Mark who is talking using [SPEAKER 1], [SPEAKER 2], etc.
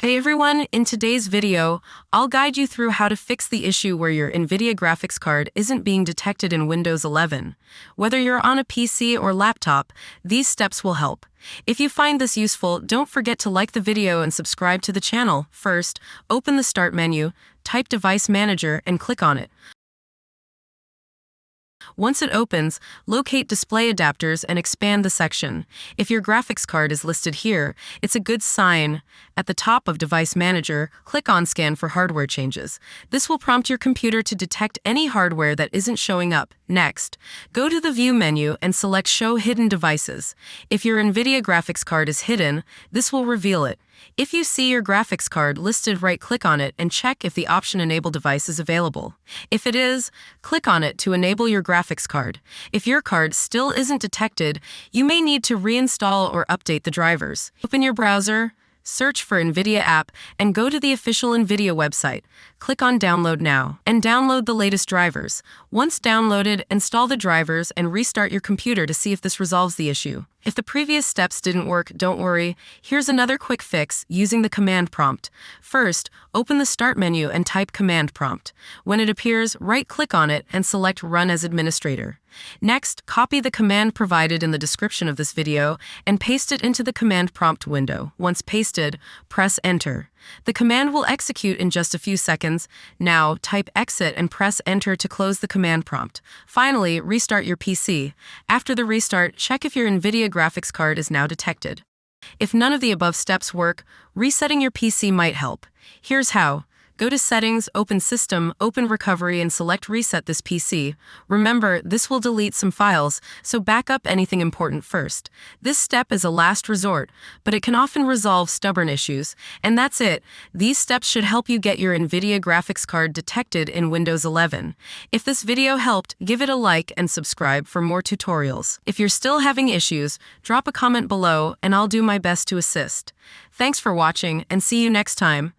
[SPEAKER 1] Hey everyone, in today's video, I'll guide you through how to fix the issue where your NVIDIA graphics card isn't being detected in Windows 11. Whether you're on a PC or laptop, these steps will help. If you find this useful, don't forget to like the video and subscribe to the channel. First, open the Start menu, type Device Manager, and click on it. Once it opens, locate Display Adapters and expand the section. If your graphics card is listed here, it's a good sign. At the top of Device Manager, click on Scan for hardware changes. This will prompt your computer to detect any hardware that isn't showing up. Next, go to the View menu and select Show Hidden Devices. If your NVIDIA graphics card is hidden, this will reveal it. If you see your graphics card listed, right-click on it and check if the option Enable Device is available. If it is, click on it to enable your graphics card. If your card still isn't detected, you may need to reinstall or update the drivers. Open your browser, search for NVIDIA app, and go to the official NVIDIA website. Click on Download Now, and download the latest drivers. Once downloaded, install the drivers and restart your computer to see if this resolves the issue. If the previous steps didn't work, don't worry. Here's another quick fix using the command prompt. First, open the Start menu and type Command Prompt. When it appears, right-click on it and select Run as Administrator. Next, copy the command provided in the description of this video and paste it into the command prompt window. Once pasted, press Enter. The command will execute in just a few seconds. Now, type Exit and press Enter to close the command prompt. Finally, restart your PC. After the restart, check if your NVIDIA graphics card is now detected. If none of the above steps work, resetting your PC might help. Here's how. Go to Settings, open System, open Recovery, and select Reset this PC. Remember, this will delete some files, so back up anything important first. This step is a last resort, but it can often resolve stubborn issues. And that's it. These steps should help you get your NVIDIA graphics card detected in Windows 11. If this video helped, give it a like and subscribe for more tutorials. If you're still having issues, drop a comment below and I'll do my best to assist. Thanks for watching and see you next time.